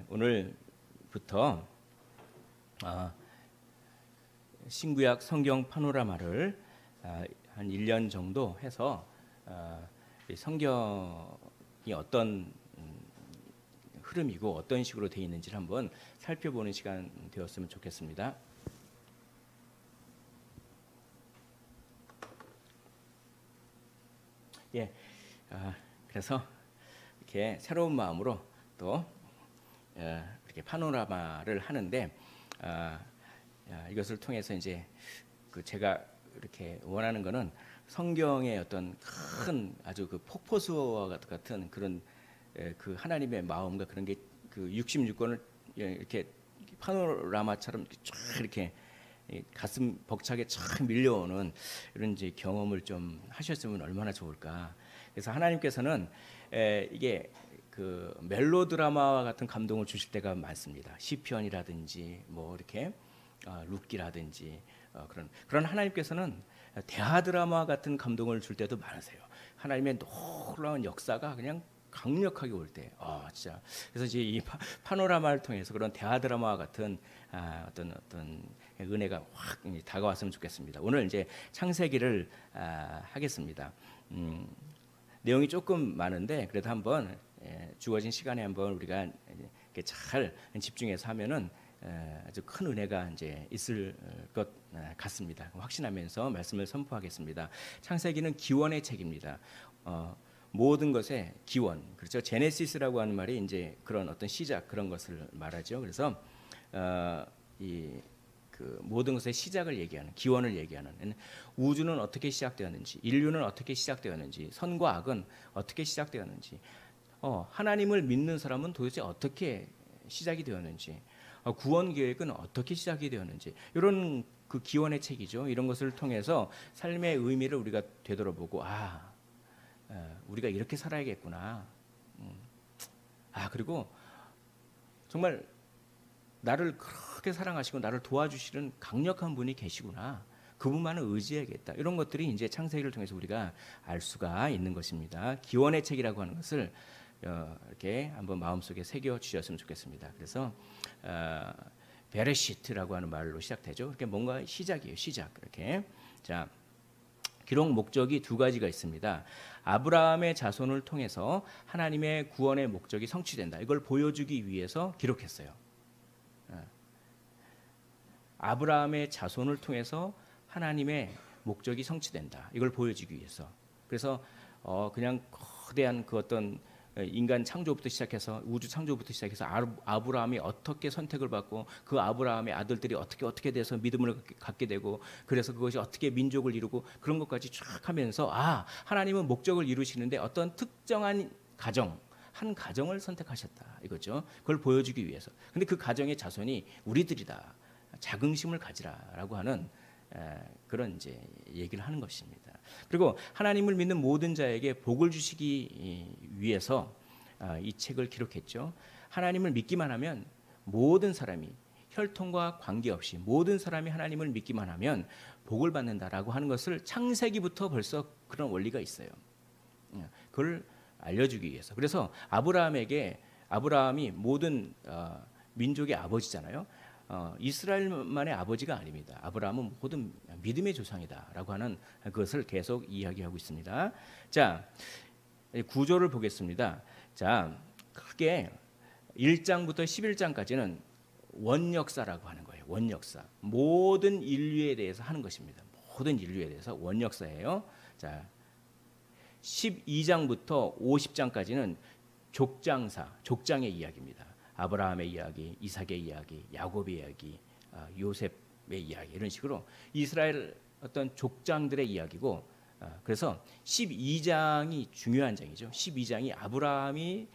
오늘부터 신구약 성경 파노라마를 한 1년 정도 해서 이 성경이 어떤 흐름이고 어떤 식으로 되어 있는지를 한번 살펴보는 시간 되었으면 좋겠습니다. 그래서 이렇게 새로운 마음으로 또 이렇게 파노라마를 하는데 이것을 통해서 이제 제가 이렇게 원하는 것은 성경의 어떤 큰 아주 폭포수와 같은 그런 그 하나님의 마음과 그런 게 그 66권을 이렇게 파노라마처럼 쫙 이렇게 가슴 벅차게 쫙 밀려오는 이런 이제 경험을 좀 하셨으면 얼마나 좋을까. 그래서 하나님께서는 이게 그 멜로드라마와 같은 감동을 주실 때가 많습니다. 시편이라든지 뭐 이렇게 룻기라든지 그런 하나님께서는 대하 드라마 같은 감동을 줄 때도 많으세요. 하나님의 놀라운 역사가 그냥 강력하게 올 때, 진짜. 그래서 이제 이 파노라마를 통해서 그런 대하 드라마와 같은 어떤 은혜가 확 다가왔으면 좋겠습니다. 오늘 이제 창세기를 하겠습니다. 내용이 조금 많은데 그래도 한번 주어진 시간에 한번 우리가 이렇게 잘 집중해서 하면은 아주 큰 은혜가 이제 있을 것 같습니다. 확신하면서 말씀을 선포하겠습니다. 창세기는 기원의 책입니다. 모든 것의 기원, 그렇죠? 제네시스라고 하는 말이 이제 그런 어떤 시작 그런 것을 말하죠. 그래서 그 모든 것의 시작을 얘기하는, 기원을 얘기하는, 우주는 어떻게 시작되었는지, 인류는 어떻게 시작되었는지, 선과 악은 어떻게 시작되었는지, 하나님을 믿는 사람은 도대체 어떻게 시작이 되었는지, 구원 계획은 어떻게 시작이 되었는지, 이런 그 기원의 책이죠. 이런 것을 통해서 삶의 의미를 우리가 되돌아보고 우리가 이렇게 살아야겠구나. 그리고 정말 나를 그렇게 사랑하시고 나를 도와주시는 강력한 분이 계시구나. 그분만을 의지해야겠다. 이런 것들이 이제 창세기를 통해서 우리가 알 수가 있는 것입니다. 기원의 책이라고 하는 것을 이렇게 한번 마음속에 새겨 주셨으면 좋겠습니다. 그래서 베레시트라고 하는 말로 시작되죠. 이렇게 뭔가 시작이에요. 시작. 이렇게. 자, 기록 목적이 두 가지가 있습니다. 아브라함의 자손을 통해서 하나님의 구원의 목적이 성취된다. 이걸 보여주기 위해서 기록했어요. 아브라함의 자손을 통해서 하나님의 목적이 성취된다. 이걸 보여주기 위해서. 그래서 그냥 거대한 그 어떤 인간 창조부터 시작해서 우주 창조부터 시작해서 아브라함이 어떻게 선택을 받고 그 아브라함의 아들들이 어떻게 돼서 믿음을 갖게 되고 그래서 그것이 어떻게 민족을 이루고 그런 것까지 쫙 하면서 하나님은 목적을 이루시는데 어떤 특정한 가정 한 가정을 선택하셨다 이거죠. 그걸 보여주기 위해서. 근데 그 가정의 자손이 우리들이다. 자긍심을 가지라라고 하는 그런 이제 얘기를 하는 것입니다. 그리고 하나님을 믿는 모든 자에게 복을 주시기 위해서 이 책을 기록했죠. 하나님을 믿기만 하면 모든 사람이 혈통과 관계없이 모든 사람이 하나님을 믿기만 하면 복을 받는다라고 하는 것을 창세기부터 벌써 그런 원리가 있어요. 그걸 알려주기 위해서. 그래서 아브라함이 모든 민족의 아버지잖아요. 이스라엘만의 아버지가 아닙니다. 아브라함은 모든 믿음의 조상이다라고 하는 그것을 계속 이야기하고 있습니다. 자, 구조를 보겠습니다. 자, 크게 1장부터 11장까지는 원역사라고 하는 거예요. 원역사. 모든 인류에 대해서 하는 것입니다. 모든 인류에 대해서 원역사예요. 자, 12장부터 50장까지는 족장의 이야기입니다. 아브라함의 이야기, 이삭의 이야기, 야곱의 이야기, 요셉의 이야기 이런 식으로 이스라엘 어떤 족장들의 이야기고 그래서 12장이 중요한 장이죠. 12장이 아브라함이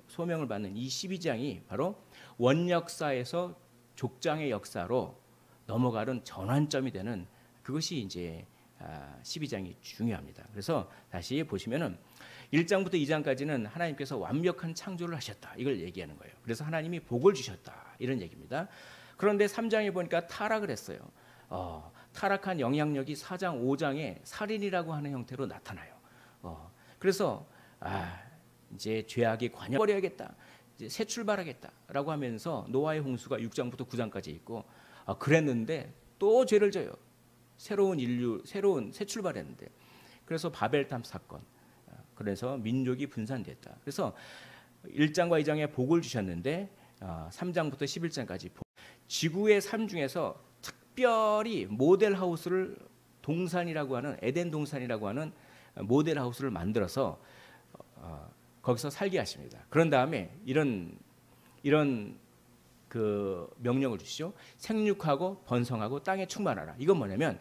소명을 받는 이 12장이 바로 원역사에서 족장의 역사로 넘어가는 전환점이 되는 그것이 이제 12장이 중요합니다. 그래서 다시 보시면은 1장부터 2장까지는 하나님께서 완벽한 창조를 하셨다. 이걸 얘기하는 거예요. 그래서 하나님이 복을 주셨다. 이런 얘기입니다. 그런데 3장에 보니까 타락을 했어요. 타락한 영향력이 4장, 5장에 살인이라고 하는 형태로 나타나요. 그래서 이제 죄악이 관여버려야겠다. 이제 새 출발하겠다라고 하면서 노아의 홍수가 6장부터 9장까지 있고 그랬는데 또 죄를 져요. 새로운 인류, 새로운 새 출발했는데 그래서 바벨탑 사건. 그래서 민족이 분산됐다. 그래서 1장과 2장에 복을 주셨는데 3장부터 11장까지 지구의 삶 중에서 특별히 모델하우스를 동산이라고 하는 에덴 동산이라고 하는 모델하우스를 만들어서 거기서 살게 하십니다. 그런 다음에 이런 그 명령을 주시죠. 생육하고 번성하고 땅에 충만하라. 이건 뭐냐면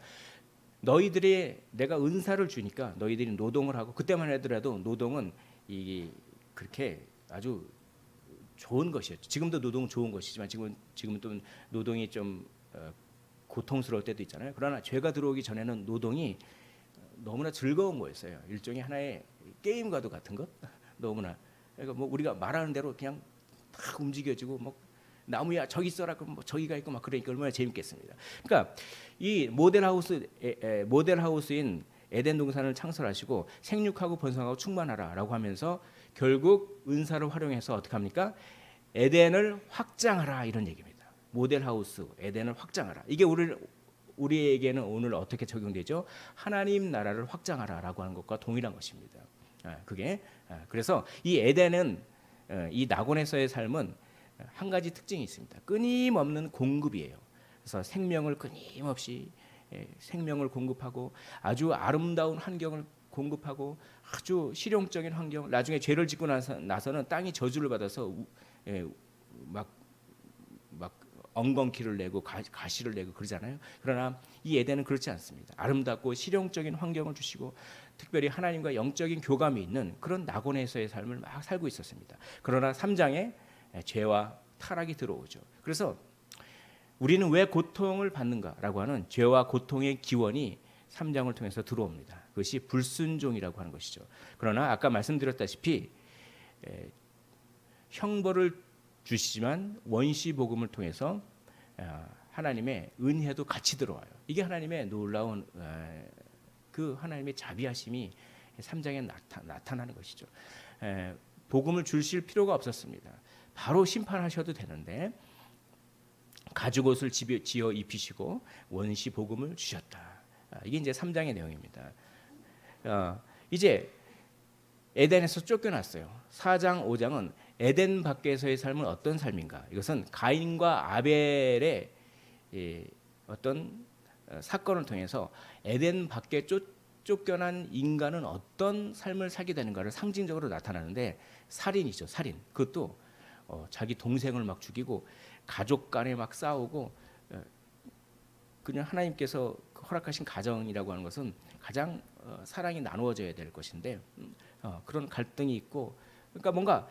너희들이 내가 은사를 주니까 너희들이 노동을 하고 그때만 하더라도 노동은 이 그렇게 아주 좋은 것이었죠. 지금도 노동은 좋은 것이지만 지금은 또 노동이 좀 고통스러울 때도 있잖아요. 그러나 죄가 들어오기 전에는 노동이 너무나 즐거운 거였어요. 일종의 하나의 게임과도 같은 것. 너무나 그러니까 뭐 우리가 말하는 대로 그냥 막 움직여지고 뭐 나무야 저기 있어라 그럼 뭐 저기가 있고 막 그러니까 얼마나 재밌겠습니다. 그러니까 이 모델하우스인 에덴 동산을 창설하시고 생육하고 번성하고 충만하라라고 하면서 결국 은사를 활용해서 어떻게 합니까? 에덴을 확장하라 이런 얘기입니다. 모델하우스 에덴을 확장하라. 이게 우리에게는 오늘 어떻게 적용되죠? 하나님 나라를 확장하라라고 하는 것과 동일한 것입니다. 그래서 이 에덴은 이 낙원에서의 삶은 한 가지 특징이 있습니다. 끊임없는 공급이에요. 그래서 생명을 끊임없이 생명을 공급하고 아주 아름다운 환경을 공급하고 아주 실용적인 환경. 나중에 죄를 짓고 나서는 땅이 저주를 받아서 막 엉겅퀴를 내고 가시를 내고 그러잖아요. 그러나 이 에덴은 그렇지 않습니다. 아름답고 실용적인 환경을 주시고 특별히 하나님과 영적인 교감이 있는 그런 낙원에서의 삶을 막 살고 있었습니다. 그러나 3장에 죄와 타락이 들어오죠. 그래서 우리는 왜 고통을 받는가라고 하는 죄와 고통의 기원이 3장을 통해서 들어옵니다. 그것이 불순종이라고 하는 것이죠. 그러나 아까 말씀드렸다시피 형벌을 주시지만 원시 복음을 통해서 하나님의 은혜도 같이 들어와요. 이게 하나님의 놀라운 그 하나님의 자비하심이 3장에 나타나는 것이죠. 복음을 주실 필요가 없었습니다. 바로 심판하셔도 되는데 가죽옷을 지어 입히시고 원시 복음을 주셨다. 이게 이제 3장의 내용입니다. 이제 에덴에서 쫓겨났어요. 4장, 5장은 에덴 밖에서의 삶은 어떤 삶인가? 이것은 가인과 아벨의 어떤 사건을 통해서 에덴 밖에 쫓겨난 인간은 어떤 삶을 살게 되는가를 상징적으로 나타나는데 살인이죠. 살인. 그것도 자기 동생을 막 죽이고 가족 간에 막 싸우고 그냥 하나님께서 허락하신 가정이라고 하는 것은 가장 사랑이 나누어져야 될 것인데 그런 갈등이 있고 그러니까 뭔가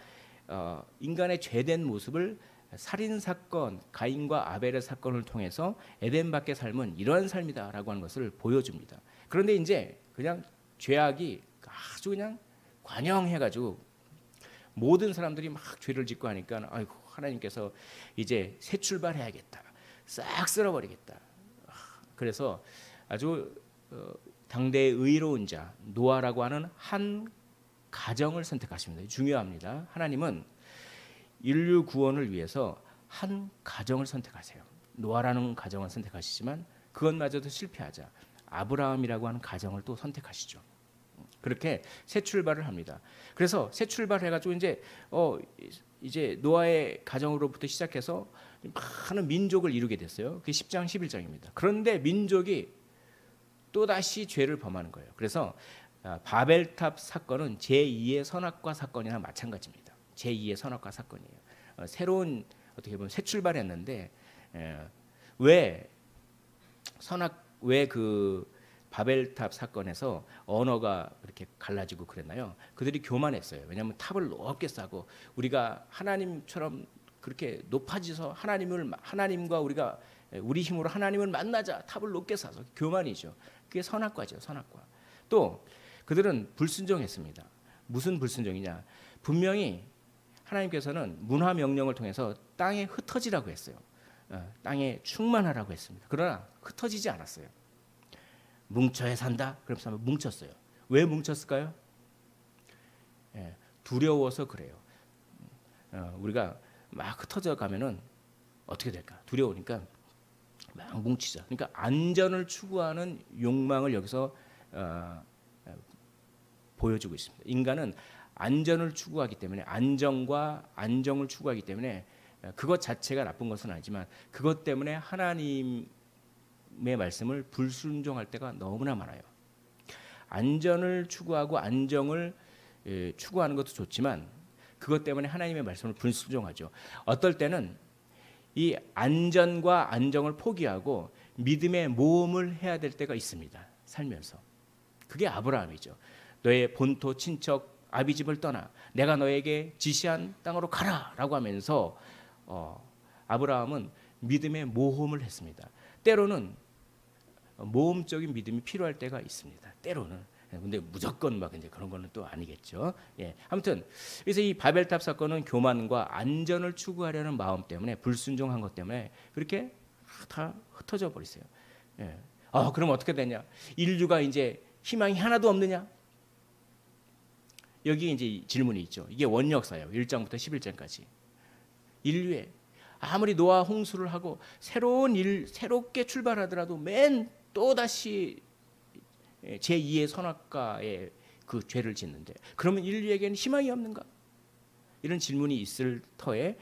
인간의 죄된 모습을 살인 사건, 가인과 아벨의 사건을 통해서 에덴 밖의 삶은 이러한 삶이다라고 하는 것을 보여줍니다. 그런데 이제 그냥 죄악이 아주 그냥 관영해가지고 모든 사람들이 막 죄를 짓고 하니까 아이고 하나님께서 이제 새 출발해야겠다, 싹 쓸어버리겠다. 그래서 아주 당대의 의로운 자 노아라고 하는 한 가정을 선택하십니다. 중요합니다. 하나님은 인류 구원을 위해서 한 가정을 선택하세요. 노아라는 가정을 선택하시지만 그것마저도 실패하자 아브라함이라고 하는 가정을 또 선택하시죠. 그렇게 새 출발을 합니다. 그래서 새 출발해가지고 이제 노아의 가정으로부터 시작해서 많은 민족을 이루게 됐어요. 그게 10장, 11장입니다. 그런데 민족이 또 다시 죄를 범하는 거예요. 그래서 바벨탑 사건은 제2의 선악과 사건이나 마찬가지입니다. 제2의 선악과 사건이에요. 새로운 어떻게 보면 새 출발했는데 왜 그 바벨탑 사건에서 언어가 그렇게 갈라지고 그랬나요? 그들이 교만했어요. 왜냐하면 탑을 높게 쌓고 우리가 하나님처럼 그렇게 높아져서 하나님과 우리가 우리 힘으로 하나님을 만나자 탑을 높게 쌓아서 교만이죠. 그게 선악과죠. 선악과. 또 그들은 불순종했습니다. 무슨 불순종이냐? 분명히 하나님께서는 문화 명령을 통해서 땅에 흩어지라고 했어요. 땅에 충만하라고 했습니다. 그러나 흩어지지 않았어요. 뭉쳐야 산다. 그래서 뭉쳤어요. 왜 뭉쳤을까요? 두려워서 그래요. 우리가 막 흩어져 가면은 어떻게 될까? 두려우니까 막 뭉치자. 그러니까 안전을 추구하는 욕망을 여기서 보여주고 있습니다. 인간은 안전을 추구하기 때문에 안정과 안정을 추구하기 때문에 그것 자체가 나쁜 것은 아니지만 그것 때문에 하나님의 말씀을 불순종할 때가 너무나 많아요. 안전을 추구하고 안정을 추구하는 것도 좋지만 그것 때문에 하나님의 말씀을 불순종하죠. 어떨 때는 이 안전과 안정을 포기하고 믿음의 모험을 해야 될 때가 있습니다. 살면서. 그게 아브라함이죠. 너의 본토 친척 아비집을 떠나 내가 너에게 지시한 땅으로 가라라고 하면서 아브라함은 믿음의 모험을 했습니다. 때로는 모험적인 믿음이 필요할 때가 있습니다. 때로는. 근데 무조건 막 이제 그런 거는 또 아니겠죠. 예. 아무튼 그래서 이 바벨탑 사건은 교만과 안전을 추구하려는 마음 때문에 불순종한 것 때문에 그렇게 다 흩어져 버렸어요. 예. 그럼 어떻게 되냐? 인류가 이제 희망이 하나도 없느냐? 여기 이제 질문이 있죠. 이게 원역사예요. 1장부터 11장까지. 인류에 아무리 노아 홍수를 하고 새롭게 출발하더라도 맨 또다시 제2의 선악과의 그 죄를 짓는데 그러면 인류에게는 희망이 없는가? 이런 질문이 있을 터에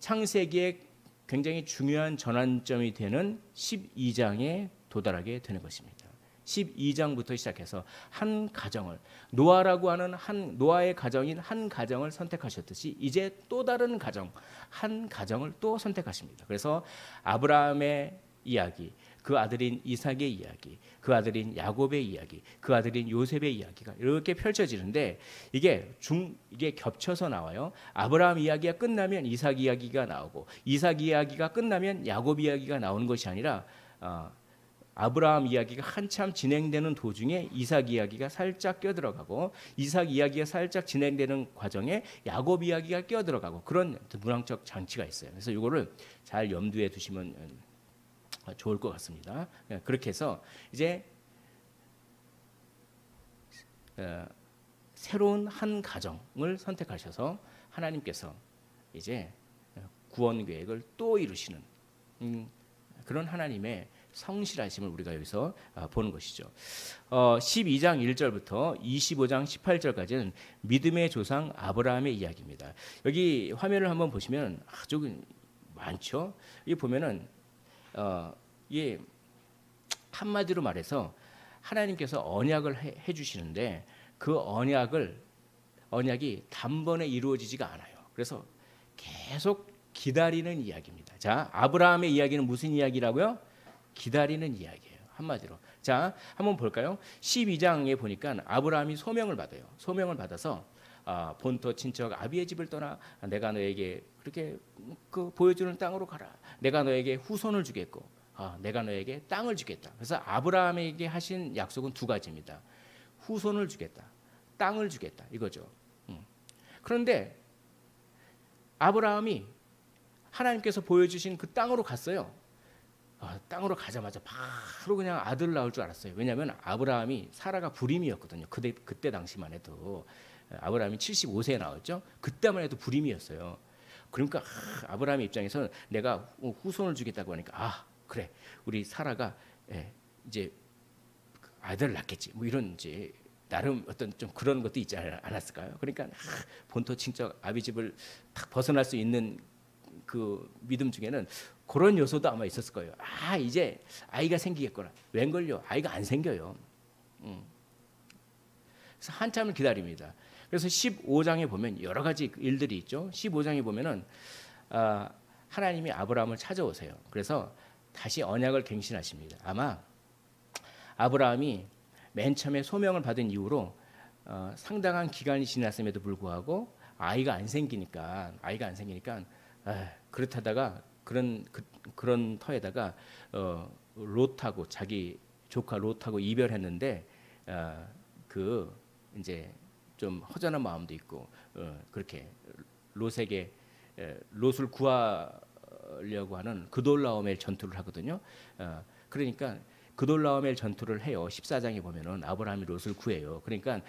창세기에 굉장히 중요한 전환점이 되는 12장에 도달하게 되는 것입니다. 12장부터 시작해서 한 가정을 노아라고 하는 노아의 가정인 한 가정을 선택하셨듯이 이제 또 다른 가정 한 가정을 또 선택하십니다. 그래서 아브라함의 이야기, 그 아들인 이삭의 이야기, 그 아들인 야곱의 이야기, 그 아들인 요셉의 이야기가 이렇게 펼쳐지는데 이게 겹쳐서 나와요. 아브라함 이야기가 끝나면 이삭 이야기가 나오고 이삭 이야기가 끝나면 야곱 이야기가 나오는 것이 아니라 아브라함 이야기가 한참 진행되는 도중에 이삭 이야기가 살짝 껴들어가고 이삭 이야기가 살짝 진행되는 과정에 야곱 이야기가 껴들어가고 그런 문학적 장치가 있어요. 그래서 이거를 잘 염두에 두시면 좋을 것 같습니다. 그렇게 해서 이제 새로운 한 가정을 선택하셔서 하나님께서 이제 구원 계획을 또 이루시는 그런 하나님의 성실하심을 우리가 여기서 보는 것이죠. 12장 1절부터 25장 18절까지는 믿음의 조상 아브라함의 이야기입니다. 여기 화면을 한번 보시면 아주 많죠. 여기 보면은 이게 한마디로 말해서 하나님께서 언약을 해 주시는데 그 언약이 단번에 이루어지지가 않아요. 그래서 계속 기다리는 이야기입니다. 자, 아브라함의 이야기는 무슨 이야기라고요? 기다리는 이야기예요. 한마디로. 자, 한번 볼까요? 12장에 보니까 아브라함이 소명을 받아요. 소명을 받아서 본토 친척 아비의 집을 떠나 내가 너에게 그렇게 보여주는 땅으로 가라. 내가 너에게 후손을 주겠고 내가 너에게 땅을 주겠다. 그래서 아브라함에게 하신 약속은 두 가지입니다. 후손을 주겠다. 땅을 주겠다. 이거죠. 그런데 아브라함이 하나님께서 보여주신 그 땅으로 갔어요. 땅으로 가자마자 바로 그냥 아들 낳을 줄 알았어요. 왜냐하면 아브라함이 사라가 불임이었거든요. 그때 당시만 해도 아브라함이 75세에 나왔죠. 그때만 해도 불임이었어요. 그러니까 아브라함의 입장에서는 내가 후손을 주겠다고 하니까 그래 우리 사라가 이제 아들을 낳겠지. 뭐 이런 이제 나름 어떤 좀 그런 것도 있지 않았을까요? 그러니까 본토 친척 아비 집을 딱 벗어날 수 있는 그 믿음 중에는 그런 요소도 아마 있었을 거예요. 이제 아이가 생기겠구나. 웬걸요? 아이가 안 생겨요. 그래서 한참을 기다립니다. 그래서 15장에 보면 여러 가지 일들이 있죠. 15장에 보면은 하나님이 아브라함을 찾아오세요. 그래서 다시 언약을 갱신하십니다. 아마 아브라함이 맨 처음에 소명을 받은 이후로 상당한 기간이 지났음에도 불구하고 아이가 안 생기니까 그렇다다가 그런 터에다가 롯하고 자기 조카 롯하고 이별했는데 이제 좀 허전한 마음도 있고 그렇게 롯을 구하려고 하는 그돌라오멜 전투를 하거든요. 그러니까 그돌라오멜 전투를 해요. 14장에 보면은 아브라함이 롯을 구해요. 그러니까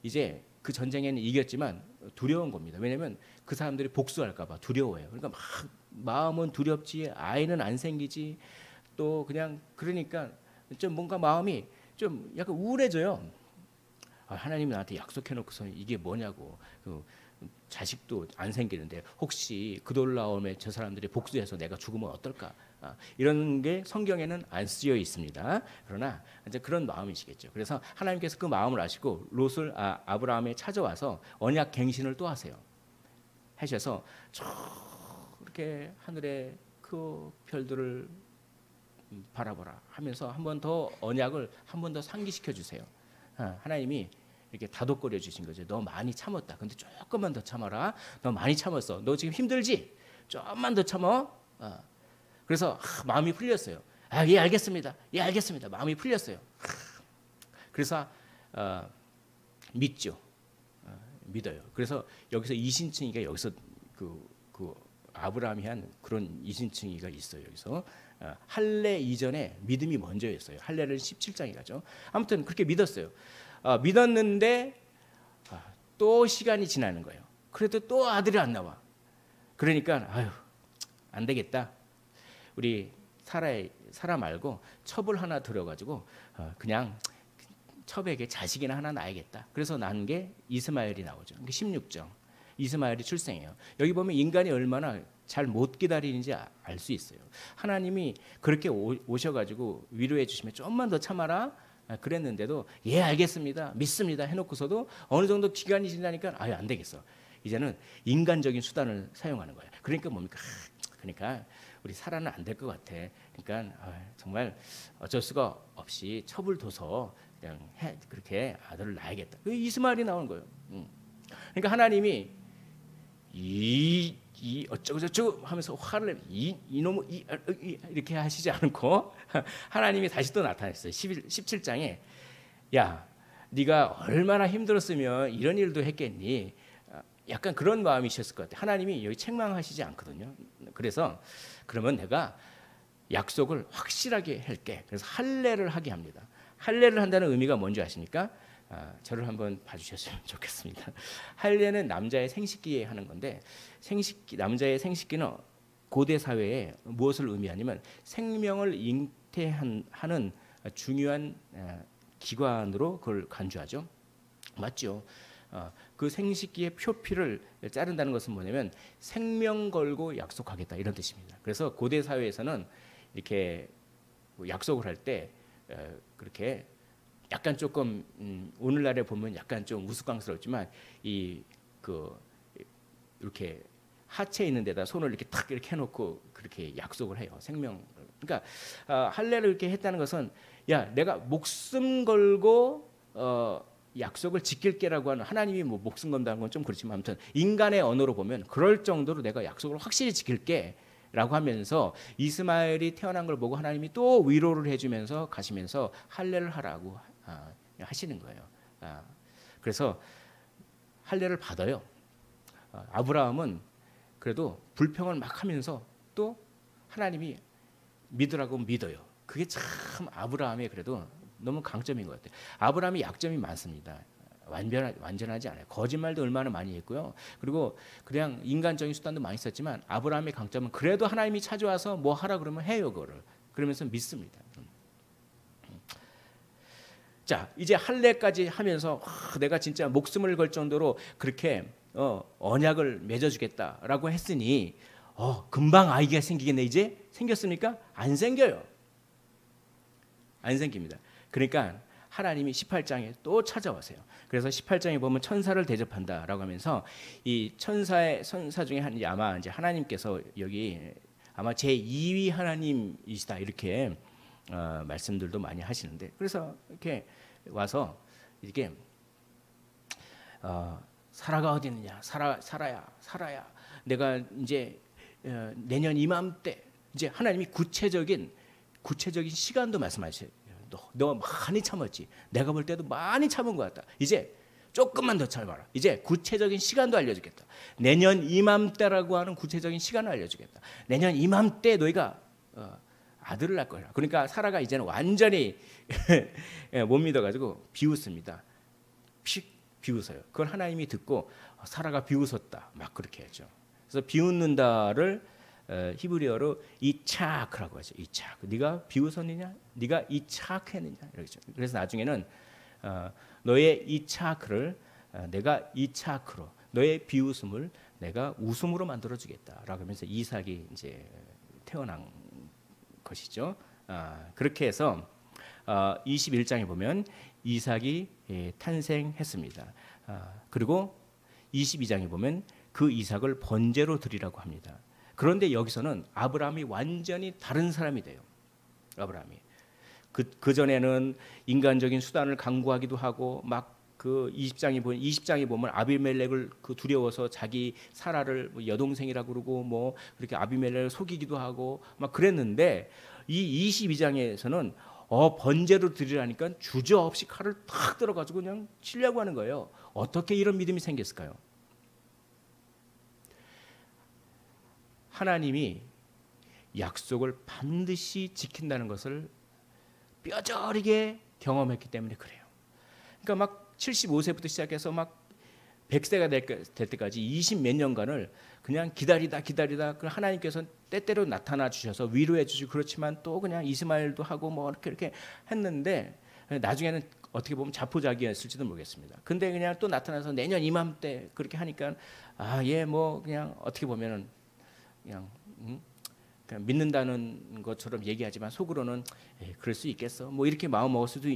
이제 그 전쟁에는 이겼지만 두려운 겁니다. 왜냐하면 그 사람들이 복수할까 봐 두려워해요. 그러니까 막 마음은 두렵지, 아이는 안 생기지, 또 그냥 그러니까 좀 뭔가 마음이 좀 약간 우울해져요. 하나님이 나한테 약속해놓고서 이게 뭐냐고. 자식도 안 생기는데 혹시 그돌라움에 저 사람들이 복수해서 내가 죽으면 어떨까? 이런 게 성경에는 안 쓰여 있습니다. 그러나 이제 그런 마음이시겠죠. 그래서 하나님께서 그 마음을 아시고 롯을 아브라함에 찾아와서 언약 갱신을 또 하세요. 하셔서 이렇게 하늘의 그 별들을 바라보라 하면서 한 번 더 언약을 한 번 더 상기시켜 주세요. 하나님이 이렇게 다독거려 주신 거죠. 너 많이 참았다. 근데 조금만 더 참아라. 너 많이 참았어. 너 지금 힘들지? 조금만 더 참아. 그래서 마음이 풀렸어요. 예, 알겠습니다. 예, 알겠습니다. 마음이 풀렸어요. 그래서 믿죠. 믿어요. 그래서 여기서 이신칭이가 여기서 그 아브라함이 한 그런 이신칭이가 있어요. 여기서 할례 이전에 믿음이 먼저였어요. 할례를 17장에 가죠. 아무튼 그렇게 믿었어요. 믿었는데 또 시간이 지나는 거예요. 그래도 또 아들이 안 나와. 그러니까 아유 안 되겠다. 우리 사라 말고 첩을 하나 들여가지고 그냥 첩에게 자식이나 하나 낳아야겠다. 그래서 낳은 게 이스마엘이 나오죠. 16장 이스마엘이 출생해요. 여기 보면 인간이 얼마나 잘 못 기다리는지 알 수 있어요. 하나님이 그렇게 오셔가지고 위로해 주시면 좀만 더 참아라. 그랬는데도 예 알겠습니다 믿습니다 해놓고서도 어느 정도 기간이 지나니까 아유 안 되겠어. 이제는 인간적인 수단을 사용하는 거예요. 그러니까 뭡니까? 그러니까 우리 사라는 안 될 것 같아. 그러니까 정말 어쩔 수가 없이 첩을 둬서 그냥 그렇게 아들을 낳아야겠다. 이스마엘이 나오는 거예요. 그러니까 하나님이 이 어쩌고저쩌고 하면서 화를 이놈 이렇게 하시지 않고 하나님이 다시 또 나타났어요. 17장에 야 네가 얼마나 힘들었으면 이런 일도 했겠니. 약간 그런 마음이셨을 것 같아요. 하나님이 여기 책망하시지 않거든요. 그래서 그러면 내가 약속을 확실하게 할게. 그래서 할례를 하게 합니다. 할례를 한다는 의미가 뭔지 아십니까? 저를 한번 봐주셨으면 좋겠습니다. 할례는 남자의 생식기에 하는 건데 남자의 생식기는 고대 사회에 무엇을 의미하냐면 생명을 잉태하는 중요한 기관으로 그걸 간주하죠. 맞죠? 그 생식기의 표피를 자른다는 것은 뭐냐면 생명 걸고 약속하겠다 이런 뜻입니다. 그래서 고대 사회에서는 이렇게 약속을 할 때 그렇게 약간 조금 오늘날에 보면 약간 좀 우스꽝스럽지만 이렇게 하체에 있는 데다 손을 이렇게 탁 이렇게 해놓고 그렇게 약속을 해요. 생명. 그러니까 할례를 이렇게 했다는 것은 야 내가 목숨 걸고 약속을 지킬게라고 하는 하나님이 뭐 목숨 건다는 건 좀 그렇지만 아무튼 인간의 언어로 보면 그럴 정도로 내가 약속을 확실히 지킬게라고 하면서 이스마엘이 태어난 걸 보고 하나님이 또 위로를 해주면서 가시면서 할례를 하라고 하시는 거예요. 그래서 할례를 받아요. 아브라함은 그래도 불평을 막 하면서 또 하나님이 믿으라고 믿어요. 그게 참 아브라함의 그래도 너무 강점인 것 같아요. 아브라함이 약점이 많습니다. 완전하지 않아요. 거짓말도 얼마나 많이 했고요. 그리고 그냥 인간적인 수단도 많이 썼지만 아브라함의 강점은 그래도 하나님이 찾아와서 뭐 하라 그러면 해요. 그거를. 그러면서 믿습니다. 자 이제 할례까지 하면서 내가 진짜 목숨을 걸 정도로 그렇게 언약을 맺어주겠다라고 했으니 금방 아이가 생기겠네. 이제 생겼습니까? 안 생겨요. 안 생깁니다. 그러니까 하나님이 18장에 또 찾아오세요. 그래서 18장에 보면 천사를 대접한다라고 하면서 이 천사 중에 아마 이제 하나님께서 여기 아마 제 2위 하나님이시다 이렇게 말씀들도 많이 하시는데 그래서 이렇게 와서 이렇게 사라가 어디 있느냐 사라야 내가 이제 내년 이맘때 이제 하나님이 구체적인 시간도 말씀하셔요. 너 많이 참았지. 내가 볼 때도 많이 참은 것 같다. 이제 조금만 더 참아라. 이제 구체적인 시간도 알려주겠다. 내년 이맘때라고 하는 구체적인 시간을 알려주겠다. 내년 이맘때 너희가 아들을 낳을 거야. 그러니까 사라가 이제는 완전히 못 믿어가지고 비웃습니다. 비웃어요. 그걸 하나님이 듣고 사라가 비웃었다. 막 그렇게 하죠. 그래서 비웃는다를 히브리어로 이차크라고 하죠. 이차크. 네가 비웃었느냐? 네가 이차크했느냐? 이러죠. 그래서 나중에는 너의 이차크를 내가 이차크로, 너의 비웃음을 내가 웃음으로 만들어 주겠다라고 하면서 이삭이 이제 태어난 것이죠. 그렇게 해서 21장에 보면 이삭이 탄생했습니다. 그리고 22장에 보면 그 이삭을 번제로 드리라고 합니다. 그런데 여기서는 아브라함이 완전히 다른 사람이 돼요. 아브라함이 그 전에는 인간적인 수단을 강구하기도 하고 막 그 20장에 보면 아비멜렉을 그 두려워서 자기 사라를 뭐 여동생이라고 그러고 뭐 그렇게 아비멜렉을 속이기도 하고 막 그랬는데 이 22장에서는 번제로 드리라니까 주저없이 칼을 탁 들어가지고 그냥 치려고 하는 거예요. 어떻게 이런 믿음이 생겼을까요? 하나님이 약속을 반드시 지킨다는 것을 뼈저리게 경험했기 때문에 그래요. 그러니까 막 75세부터 시작해서 막 100세가 될 때까지 20 몇 년간을 그냥 기다리다 그 하나님께서 때때로 나타나 주셔서 위로해 주시고 그렇지만 또 그냥 이스마엘도 하고 뭐 이렇게 했는데 나중에는 어떻게 보면 자포자기였을지도 모르겠습니다. 근데 그냥 또 나타나서 내년 이맘때 그렇게 하니까 얘 뭐 그냥 어떻게 보면은 그냥 믿는다는 것처럼 얘기하지만 속으로는 그럴 수 있겠어 뭐 이렇게 마음 먹을 수도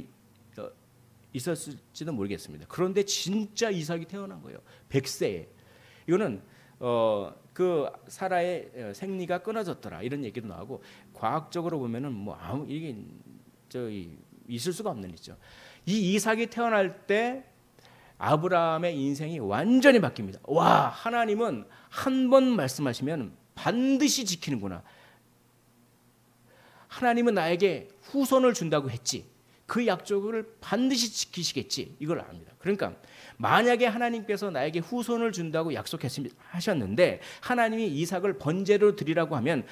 있었을지도 모르겠습니다. 그런데 진짜 이삭이 태어난 거예요. 100세에. 이거는 그 사라의 생리가 끊어졌더라 이런 얘기도 나오고 과학적으로 보면은 뭐 이게 있을 수가 없는 일이죠. 이 이삭이 태어날 때 아브라함의 인생이 완전히 바뀝니다. 와, 하나님은 한 번 말씀하시면 반드시 지키는구나. 하나님은 나에게 후손을 준다고 했지. 그 약속을 반드시 지키시겠지. 이걸 압니다. 그러니까 만약에 하나님께서 나에게 후손을 준다고 약속하셨는데 하나님이 이삭을 번제로 드리라고 하면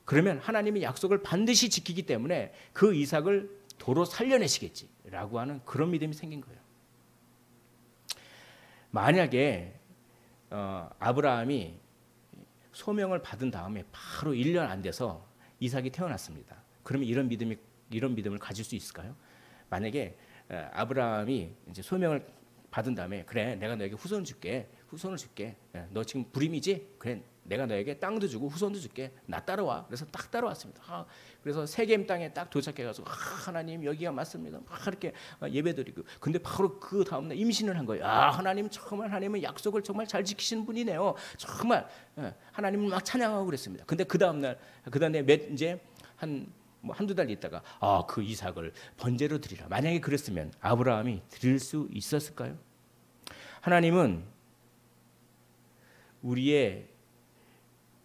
그러면 하나님이 약속을 반드시 지키기 때문에 그 이삭을 도로 살려내시겠지라고 하는 그런 믿음이 생긴 거예요. 만약에 아브라함이 소명을 받은 다음에 바로 1년 안 돼서 이삭이 태어났습니다. 그러면 이런 믿음을 가질 수 있을까요? 만약에 아브라함이 이제 소명을 받은 다음에 그래 내가 너에게 후손을 줄게. 너 지금 불임이지? 그래 내가 너에게 땅도 주고 후손도 줄게. 나 따라와. 그래서 딱 따라왔습니다. 그래서 세겜 땅에 딱 도착해가지고 하나님 여기가 맞습니다. 막 이렇게 예배드리고. 근데 바로 그 다음날 임신을 한 거예요. 하나님 정말 하나님은 약속을 정말 잘 지키시는 분이네요. 정말 하나님을 막 찬양하고 그랬습니다. 근데 그 다음에 이제 한두 달 있다가 그 이삭을 번제로 드리라. 만약에 그랬으면 아브라함이 드릴 수 있었을까요? 하나님은 우리의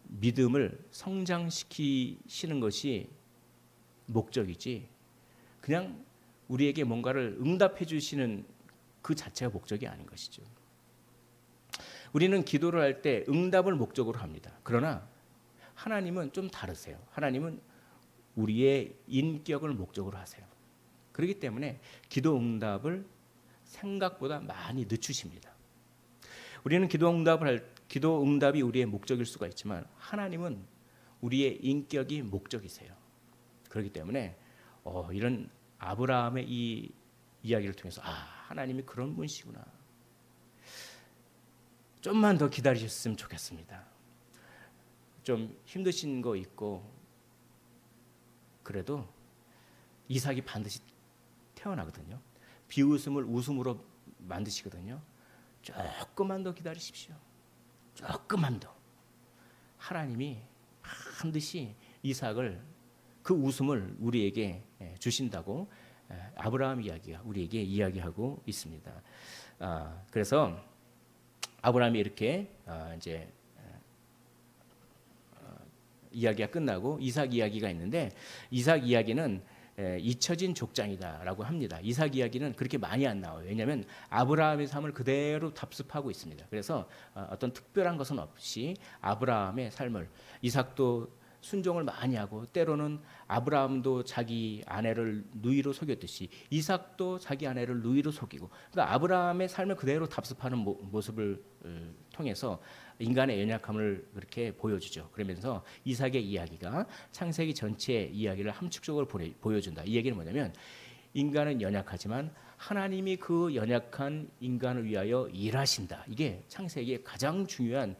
믿음을 성장시키시는 것이 목적이지 그냥 우리에게 뭔가를 응답해 주시는 그 자체가 목적이 아닌 것이죠. 우리는 기도를 할 때 응답을 목적으로 합니다. 그러나 하나님은 좀 다르세요. 하나님은 우리의 인격을 목적으로 하세요. 그렇기 때문에 기도 응답을 생각보다 많이 늦추십니다. 우리는 기도 응답이 우리의 목적일 수가 있지만 하나님은 우리의 인격이 목적이세요. 그렇기 때문에 이런 아브라함의 이 이야기를 통해서 하나님이 그런 분이시구나. 좀만 더 기다리셨으면 좋겠습니다. 좀 힘드신 거 있고 그래도 이삭이 반드시 태어나거든요. 비웃음을 웃음으로 만드시거든요. 조금만 더 기다리십시오. 조금만 더. 하나님이 반드시 이삭을 그 웃음을 우리에게 주신다고 아브라함 이야기가 우리에게 이야기하고 있습니다. 그래서 아브라함이 이렇게 이제 이야기가 끝나고 이삭 이야기가 있는데 이삭 이야기는 잊혀진 족장이다라고 합니다. 이삭 이야기는 그렇게 많이 안 나와요. 왜냐하면 아브라함의 삶을 그대로 답습하고 있습니다. 그래서 어떤 특별한 것은 없이 아브라함의 삶을 이삭도 순종을 많이 하고 때로는 아브라함도 자기 아내를 누이로 속였듯이 이삭도 자기 아내를 누이로 속이고 그러니까 아브라함의 삶을 그대로 답습하는 모습을 통해서 인간의 연약함을 그렇게 보여주죠. 그러면서 이삭의 이야기가 창세기 전체의 이야기를 함축적으로 보여준다. 이 얘기는 뭐냐면 인간은 연약하지만 하나님이 그 연약한 인간을 위하여 일하신다. 이게 창세기의 가장 중요한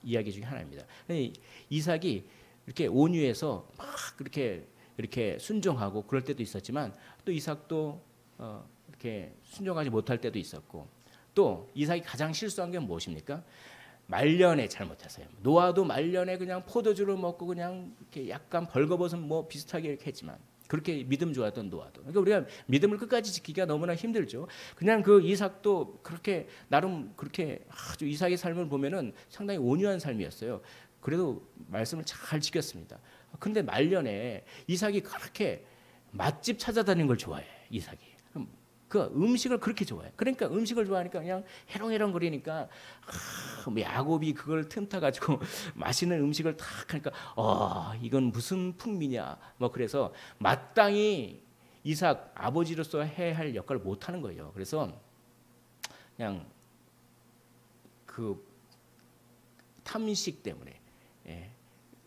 이야기 중에 하나입니다. 이삭이 이렇게 온유해서 막 이렇게 순종하고 그럴 때도 있었지만 또 이삭도 이렇게 순종하지 못할 때도 있었고 또 이삭이 가장 실수한 게 무엇입니까? 말년에 잘못했어요. 노아도 말년에 그냥 포도주를 먹고 그냥 이렇게 약간 벌거벗은 뭐 비슷하게 이렇게 했지만 그렇게 믿음 좋았던 노아도. 그러니까 우리가 믿음을 끝까지 지키기가 너무나 힘들죠. 그냥 그 이삭도 그렇게 나름 그렇게 아주 이삭의 삶을 보면은 상당히 온유한 삶이었어요. 그래도 말씀을 잘 지켰습니다. 그런데 말년에 이삭이 그렇게 맛집 찾아다니는 걸 좋아해. 이삭이. 그 음식을 그렇게 좋아해. 그러니까 음식을 좋아하니까 그냥 해롱해롱 거리니까 뭐 야곱이 그걸 틈타 가지고 맛있는 음식을 탁 하니까 이건 무슨 풍미냐. 뭐 그래서 마땅히 이삭 아버지로서 해야 할 역할을 못 하는 거예요. 그래서 그냥 그 탐식 때문에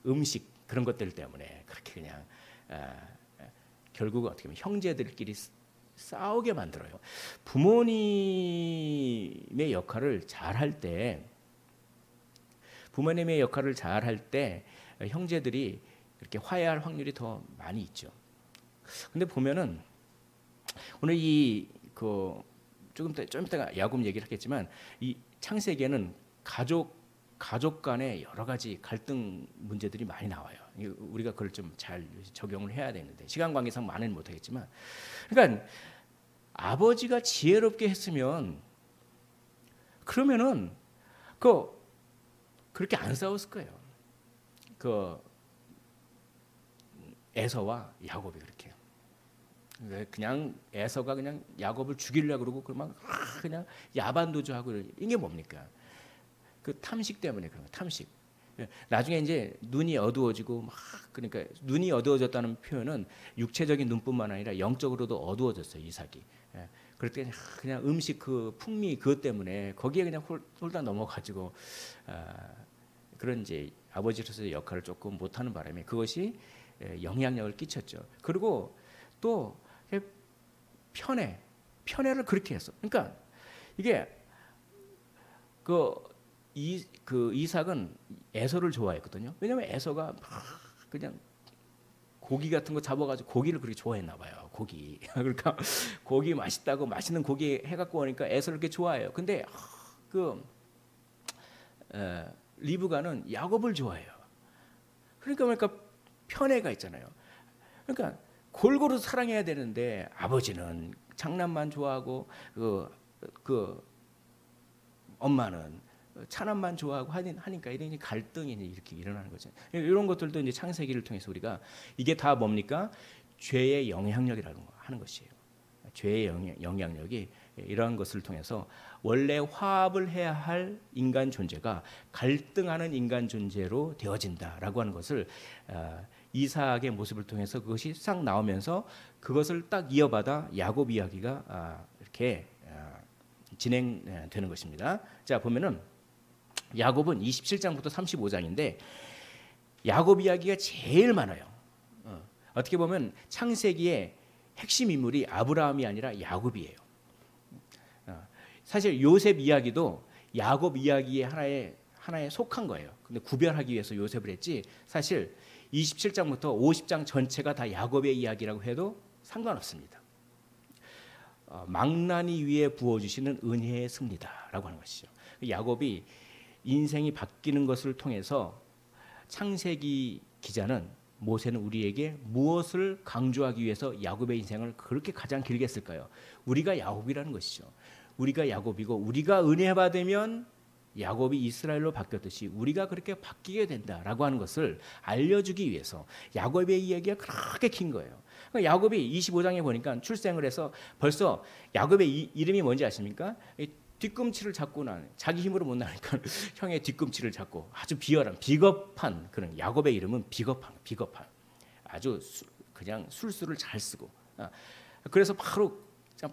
음식 그런 것들 때문에 그렇게 그냥 결국 어떻게 보면 형제들끼리 싸우게 만들어요. 부모님의 역할을 잘할 때 형제들이 이렇게 화해할 확률이 더 많이 있죠. 근데 보면은 오늘 좀 이따가 야곱 얘기를 하겠지만 이 창세기에는 가족 간에 여러 가지 갈등 문제들이 많이 나와요. 우리가 그걸 좀 잘 적용을 해야 되는데 시간 관계상 많이는 못하겠지만, 그러니까 아버지가 지혜롭게 했으면 그러면은 그렇게 안 싸웠을 거예요. 에서와 야곱이 그렇게. 그냥 에서가 그냥 야곱을 죽이려고 그러고 그러면 그냥 야반도주하고 이게 뭡니까? 그 탐식 때문에 그런 거. 탐식. 나중에 이제 눈이 어두워지고 그러니까 눈이 어두워졌다는 표현은 육체적인 눈뿐만 아니라 영적으로도 어두워졌어요, 이삭이. 그럴 때 그냥 음식 그 풍미 그것 때문에 거기에 그냥 홀딱 넘어가지고 그런 이제 아버지로서의 역할을 조금 못하는 바람에 그것이 영향력을 끼쳤죠. 그리고 또 편애를 그렇게 했어. 그러니까 이게 이삭은 에서를 좋아했거든요. 왜냐하면 에서가 그냥 고기 같은 거 잡아가지고 고기를 그렇게 좋아했나 봐요. 고기. 그러니까 고기 맛있다고 맛있는 고기 해갖고 오니까 에서를 그렇게 좋아해요. 근데 리브가는 야곱을 좋아해요. 그러니까 편애가 있잖아요. 그러니까 골고루 사랑해야 되는데 아버지는 장난만 좋아하고 엄마는 찬함만 좋아하고 하니까 이런 갈등이 이렇게 일어나는 거죠. 이런 것들도 이제 창세기를 통해서 우리가 이게 다 뭡니까? 죄의 영향력이라는 거 하는 것이에요. 죄의 영향력이 이러한 것을 통해서 원래 화합을 해야 할 인간 존재가 갈등하는 인간 존재로 되어진다라고 하는 것을 이삭의 모습을 통해서 그것이 싹 나오면서 그것을 딱 이어받아 야곱 이야기가 이렇게 진행되는 것입니다. 자, 보면은 야곱은 27장부터 35장인데 야곱 이야기가 제일 많아요. 어떻게 보면 창세기의 핵심 인물이 아브라함이 아니라 야곱이에요. 사실 요셉 이야기도 야곱 이야기의 하나에 속한 거예요. 근데 구별하기 위해서 요셉을 했지 사실 27장부터 50장 전체가 다 야곱의 이야기라고 해도 상관없습니다. 망나니 위에 부어주시는 은혜의 습니다라고 하는 것이죠. 야곱이 인생이 바뀌는 것을 통해서 창세기 기자는 모세는 우리에게 무엇을 강조하기 위해서 야곱의 인생을 그렇게 가장 길게 했을까요? 우리가 야곱이라는 것이죠. 우리가 야곱이고 우리가 은혜 받으면 야곱이 이스라엘로 바뀌었듯이 우리가 그렇게 바뀌게 된다라고 하는 것을 알려주기 위해서 야곱의 이야기가 그렇게 긴 거예요. 야곱이 25장에 보니까 출생을 해서 벌써 야곱의 이름이 뭔지 아십니까? 뒤꿈치를 잡고 나는 자기 힘으로 못 나니까 형의 뒤꿈치를 잡고 아주 비열한 비겁한 그런 야곱의 이름은 비겁한 아주 그냥 술수를 잘 쓰고 그래서 바로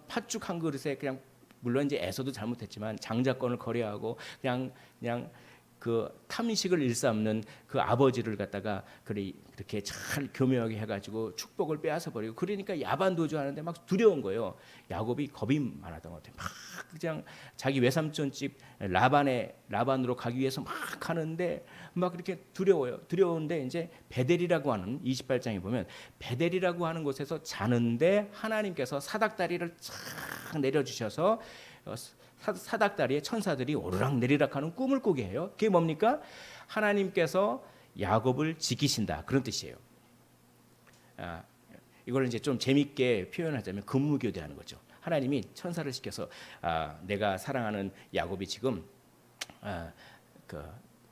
팥죽 한 그릇에 그냥 물론 이제 에서도 잘못했지만 장자권을 거래하고 그냥 그 탐식을 일삼는 그 아버지를 갖다가 그렇게 잘 교묘하게 해가지고 축복을 빼앗아 버리고 그러니까 야반 도주하는데 막 두려운 거예요. 야곱이 겁이 많았던 것 같아요. 막 그냥 자기 외삼촌 집 라반으로 가기 위해서 막 가는데 막 이렇게 두려워요. 두려운데 이제 베델이라고 하는 28장에 보면 베델이라고 하는 곳에서 자는데 하나님께서 사닥다리를 쫙 내려주셔서 사닥다리에 천사들이 오르락 내리락 하는 꿈을 꾸게 해요. 그게 뭡니까? 하나님께서 야곱을 지키신다 그런 뜻이에요. 이걸 이제 좀 재밌게 표현하자면 근무교대하는 거죠. 하나님이 천사를 시켜서 내가 사랑하는 야곱이 지금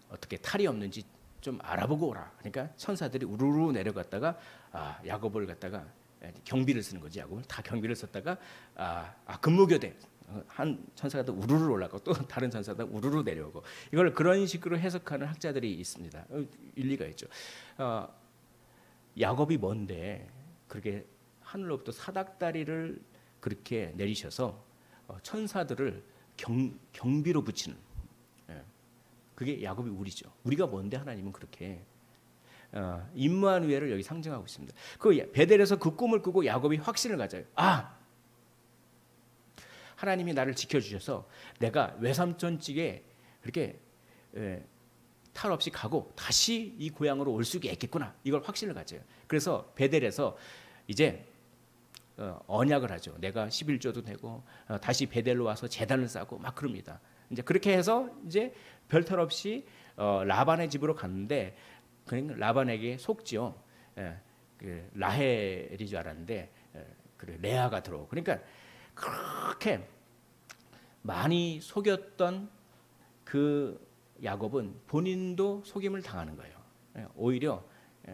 어떻게 탈이 없는지 좀 알아보고 오라. 그러니까 천사들이 우르르 내려갔다가 야곱을 갖다가 경비를 쓰는 거지. 야곱을 다 경비를 썼다가 근무교대 한 천사가 우르르 올라가고 또 다른 천사가 우르르 내려오고 이걸 그런 식으로 해석하는 학자들이 있습니다. 일리가 있죠. 야곱이 뭔데 그렇게 하늘로부터 사닥다리를 그렇게 내리셔서 천사들을 경비로 붙이는 그게 야곱이 우리죠. 우리가 뭔데 하나님은 그렇게 임마누엘을 여기 상징하고 있습니다. 그 베델에서 그 꿈을 꾸고 야곱이 확신을 가져요. 하나님이 나를 지켜주셔서 내가 외삼촌 집에 그렇게 탈 없이 가고 다시 이 고향으로 올 수가 있겠구나. 이걸 확신을 가져요. 그래서 베델에서 이제 언약을 하죠. 내가 11조도 내고 다시 베델로 와서 제단을 쌓고 막 그럽니다. 이제 그렇게 해서 이제 별탈 없이 라반의 집으로 갔는데 그러니까 라반에게 속지요. 그 라헬이 줄 알았는데 그래 레아가 들어오고 그러니까 그렇게 많이 속였던 그 야곱은 본인도 속임을 당하는 거예요. 오히려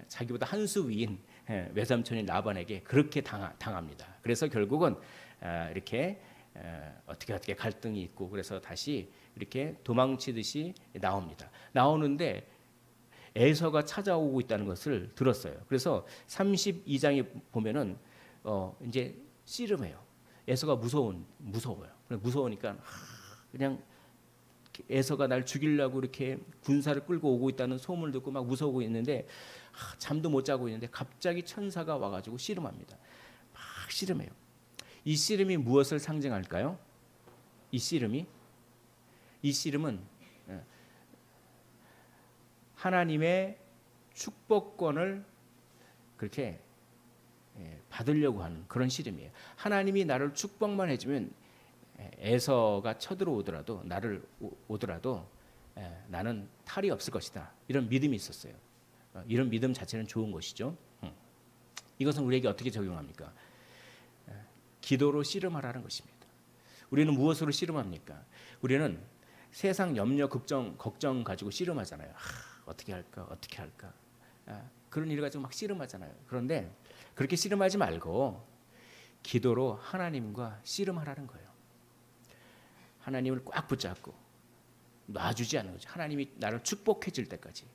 자기보다 한 수 위인 외삼촌인 라반에게 그렇게 당합니다. 그래서 결국은 이렇게 어떻게 갈등이 있고 그래서 다시 이렇게 도망치듯이 나옵니다. 나오는데 에서가 찾아오고 있다는 것을 들었어요. 그래서 32장에 보면은 이제 씨름해요. 에서가 무서워요. 무서우니까 그냥 에서가 날 죽이려고 이렇게 군사를 끌고 오고 있다는 소문을 듣고 막 무서워 있는데 잠도 못 자고 있는데 갑자기 천사가 와가지고 씨름합니다. 막 씨름해요. 이 씨름이 무엇을 상징할까요? 이 씨름은 하나님의 축복권을 그렇게 받으려고 하는 그런 씨름이에요. 하나님이 나를 축복만 해주면 에서가 쳐들어오더라도 나를 오더라도 나는 탈이 없을 것이다. 이런 믿음이 있었어요. 이런 믿음 자체는 좋은 것이죠. 이것은 우리에게 어떻게 적용합니까? 기도로 씨름하라는 것입니다. 우리는 무엇으로 씨름합니까? 우리는 세상 염려, 걱정 가지고 씨름하잖아요. 어떻게 할까? 그런 일 가지고 막 씨름하잖아요. 그런데 그렇게 씨름하지 말고 기도로 하나님과 씨름하라는 거예요. 하나님을 꽉 붙잡고 놔주지 않는 거죠. 하나님이 나를 축복해 줄 때까지.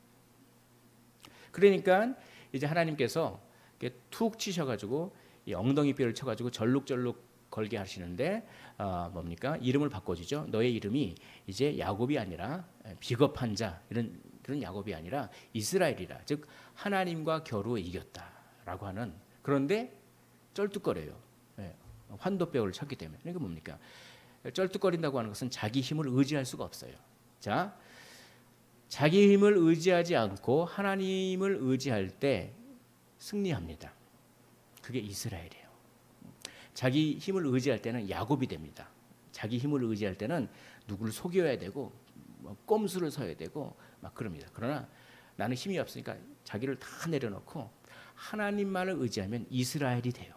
그러니까 이제 하나님께서 이렇게 툭 치셔가지고 이 엉덩이 뼈를 쳐가지고 절룩절룩 걸게 하시는데 뭡니까? 이름을 바꿔주죠. 너의 이름이 이제 야곱이 아니라 비겁한 자 그런 야곱이 아니라 이스라엘이라. 즉 하나님과 겨루 이겼다라고 하는. 그런데 쩔뚝거려요. 환도뼈를 쳤기 때문에. 그러니까 뭡니까? 쩔뚝거린다고 하는 것은 자기 힘을 의지할 수가 없어요. 자, 자기 힘을 의지하지 않고 하나님을 의지할 때 승리합니다. 그게 이스라엘이에요. 자기 힘을 의지할 때는 야곱이 됩니다. 자기 힘을 의지할 때는 누구를 속여야 되고 꼼수를 서야 되고 막 그럽니다. 그러나 나는 힘이 없으니까 자기를 다 내려놓고 하나님만을 의지하면 이스라엘이 돼요.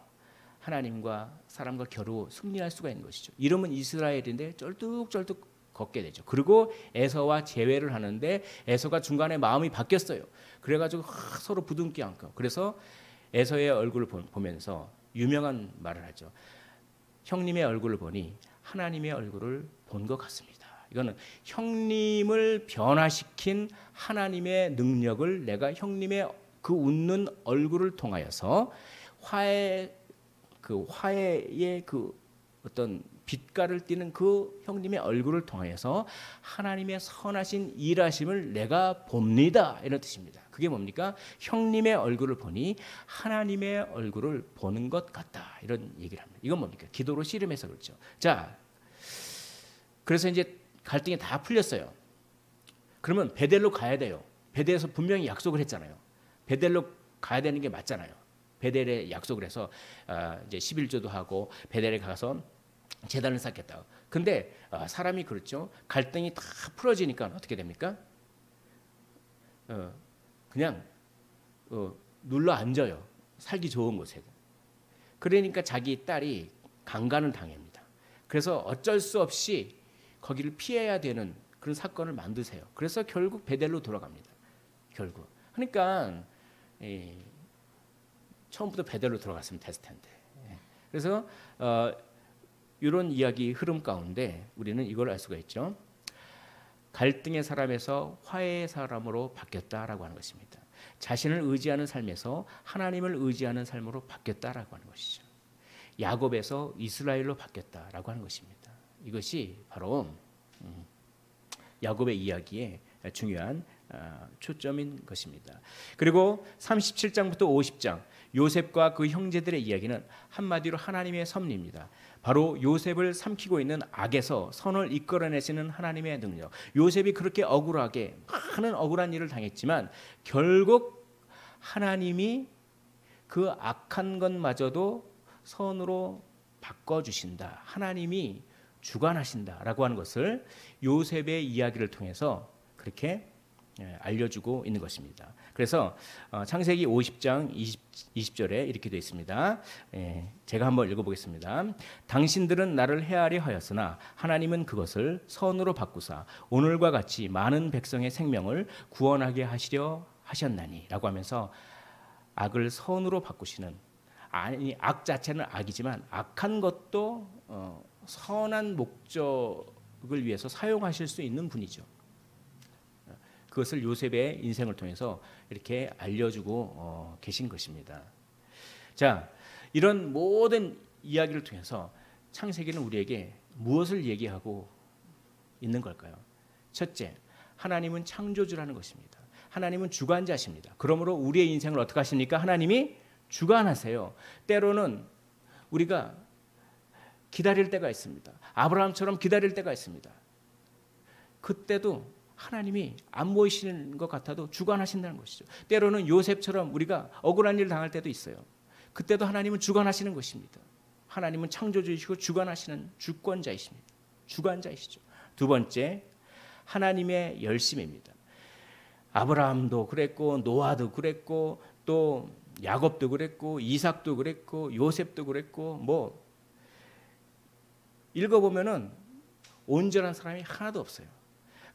하나님과 사람과 겨루 승리할 수가 있는 것이죠. 이름은 이스라엘인데 쩔뚝쩔뚝 걷게 되죠. 그리고 에서와 재회를 하는데 에서가 중간에 마음이 바뀌었어요. 그래가지고 서로 부둥켜 안고. 그래서 에서의 얼굴을 보면서 유명한 말을 하죠. 형님의 얼굴을 보니 하나님의 얼굴을 본 것 같습니다. 이거는 형님을 변화시킨 하나님의 능력을 내가 형님의 그 웃는 얼굴을 통하여서 화해의 그 어떤 빛깔을 띠는 그 형님의 얼굴을 통하여서 하나님의 선하신 일하심을 내가 봅니다. 이런 뜻입니다. 그게 뭡니까? 형님의 얼굴을 보니 하나님의 얼굴을 보는 것 같다. 이런 얘기를 합니다. 이건 뭡니까? 기도로 씨름해서 그렇죠. 자, 그래서 이제 갈등이 다 풀렸어요. 그러면 베델로 가야 돼요. 베델에서 분명히 약속을 했잖아요. 베델로 가야 되는 게 맞잖아요. 베델에 약속을 해서 이제 11조도 하고 베델에 가서 제단을 쌓겠다. 근데 사람이 그렇죠. 갈등이 다 풀어지니까 어떻게 됩니까? 그냥 눌러 앉아요. 살기 좋은 곳에. 그러니까 자기 딸이 강간을 당합니다. 그래서 어쩔 수 없이 거기를 피해야 되는 그런 사건을 만드세요. 그래서 결국 베델로 돌아갑니다. 결국. 그러니까 처음부터 베델로 들어갔으면 됐을 텐데. 그래서 이런 이야기 흐름 가운데 우리는 이걸 알 수가 있죠. 갈등의 사람에서 화해의 사람으로 바뀌었다라고 하는 것입니다. 자신을 의지하는 삶에서 하나님을 의지하는 삶으로 바뀌었다라고 하는 것이죠. 야곱에서 이스라엘로 바뀌었다라고 하는 것입니다. 이것이 바로 야곱의 이야기의 중요한 초점인 것입니다. 그리고 37장부터 50장 요셉과 그 형제들의 이야기는 한마디로 하나님의 섭리입니다. 바로 요셉을 삼키고 있는 악에서 선을 이끌어내시는 하나님의 능력. 요셉이 그렇게 억울하게 많은 억울한 일을 당했지만 결국 하나님이 그 악한 것마저도 선으로 바꿔주신다. 하나님이 주관하신다라고 하는 것을 요셉의 이야기를 통해서 그렇게 알려주고 있는 것입니다. 그래서 창세기 50장 20절에 이렇게 되어 있습니다. 제가 한번 읽어보겠습니다. 당신들은 나를 해하려 하였으나 하나님은 그것을 선으로 바꾸사 오늘과 같이 많은 백성의 생명을 구원하게 하시려 하셨나니 라고 하면서 악을 선으로 바꾸시는, 아니 악 자체는 악이지만 악한 것도 선한 목적을 위해서 사용하실 수 있는 분이죠. 그것을 요셉의 인생을 통해서 이렇게 알려주고 계신 것입니다. 자, 이런 모든 이야기를 통해서 창세기는 우리에게 무엇을 얘기하고 있는 걸까요? 첫째, 하나님은 창조주라는 것입니다. 하나님은 주관자십니다. 그러므로 우리의 인생을 어떻게 하십니까? 하나님이 주관하세요. 때로는 우리가 기다릴 때가 있습니다. 아브라함처럼 기다릴 때가 있습니다. 그때도 하나님이 안 보이시는 것 같아도 주관하신다는 것이죠. 때로는 요셉처럼 우리가 억울한 일을 당할 때도 있어요. 그때도 하나님은 주관하시는 것입니다. 하나님은 창조주이시고 주관하시는 주권자이십니다. 주관자이시죠. 두 번째, 하나님의 열심입니다. 아브라함도 그랬고 노아도 그랬고 또 야곱도 그랬고 이삭도 그랬고 요셉도 그랬고 뭐 읽어보면은 온전한 사람이 하나도 없어요.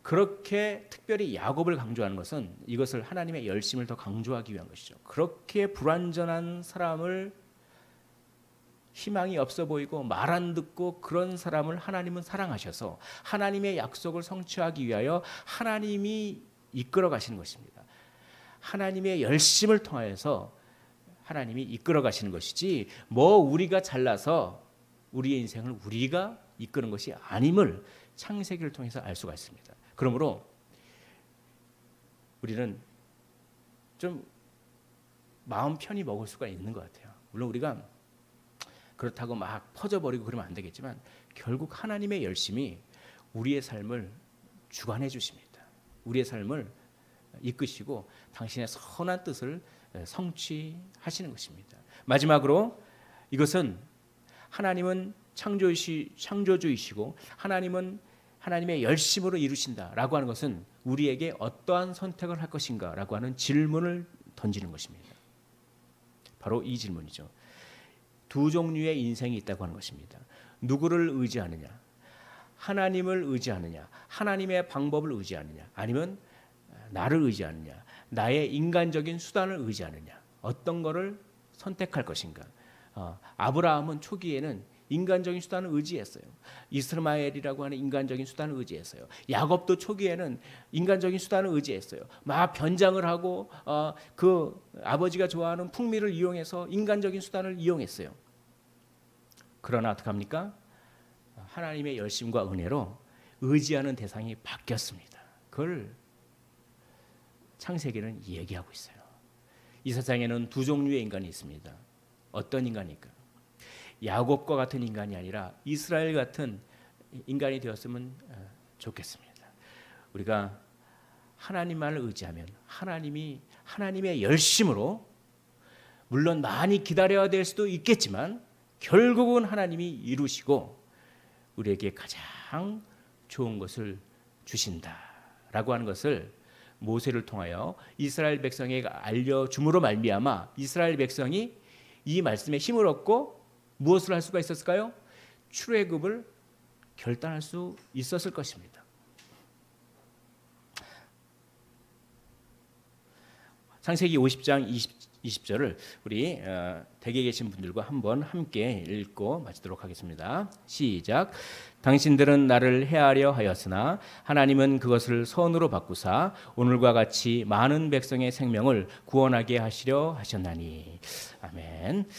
그렇게 특별히 야곱을 강조하는 것은 이것을 하나님의 열심을 더 강조하기 위한 것이죠. 그렇게 불완전한 사람을, 희망이 없어 보이고 말 안 듣고 그런 사람을 하나님은 사랑하셔서 하나님의 약속을 성취하기 위하여 하나님이 이끌어 가시는 것입니다. 하나님의 열심을 통하여서 하나님이 이끌어 가시는 것이지 뭐 우리가 잘나서 우리의 인생을 우리가 이끄는 것이 아님을 창세기를 통해서 알 수가 있습니다. 그러므로 우리는 좀 마음 편히 먹을 수가 있는 것 같아요. 물론 우리가 그렇다고 막 퍼져버리고 그러면 안 되겠지만 결국 하나님의 열심이 우리의 삶을 주관해 주십니다. 우리의 삶을 이끄시고 당신의 선한 뜻을 성취하시는 것입니다. 마지막으로 이것은 하나님은 창조주이시고 하나님은 하나님의 열심으로 이루신다라고 하는 것은 우리에게 어떠한 선택을 할 것인가라고 하는 질문을 던지는 것입니다. 바로 이 질문이죠. 두 종류의 인생이 있다고 하는 것입니다. 누구를 의지하느냐? 하나님을 의지하느냐? 하나님의 방법을 의지하느냐? 아니면 나를 의지하느냐? 나의 인간적인 수단을 의지하느냐? 어떤 거를 선택할 것인가? 아브라함은 초기에는 인간적인 수단을 의지했어요. 이스마엘이라고 하는 인간적인 수단을 의지했어요. 야곱도 초기에는 인간적인 수단을 의지했어요. 막 변장을 하고 그 아버지가 좋아하는 풍미를 이용해서 인간적인 수단을 이용했어요. 그러나 어떡합니까? 하나님의 열심과 은혜로 의지하는 대상이 바뀌었습니다. 그걸 창세기는 얘기하고 있어요. 이 세상에는 두 종류의 인간이 있습니다. 어떤 인간일까? 야곱과 같은 인간이 아니라 이스라엘 같은 인간이 되었으면 좋겠습니다. 우리가 하나님만을 의지하면 하나님의 열심으로 물론 많이 기다려야 될 수도 있겠지만 결국은 하나님이 이루시고 우리에게 가장 좋은 것을 주신다라고 하는 것을 모세를 통하여 이스라엘 백성에게 알려줌으로 말미암아 이스라엘 백성이 이 말씀에 힘을 얻고 무엇을 할 수가 있었을까요? 출애굽을 결단할 수 있었을 것입니다. 창세기 50장 20절을 우리 댁에 계신 분들과 한번 함께 읽고 마치도록 하겠습니다. 시작. 당신들은 나를 해하려 하였으나 하나님은 그것을 선으로 바꾸사 오늘과 같이 많은 백성의 생명을 구원하게 하시려 하셨나니. 아멘.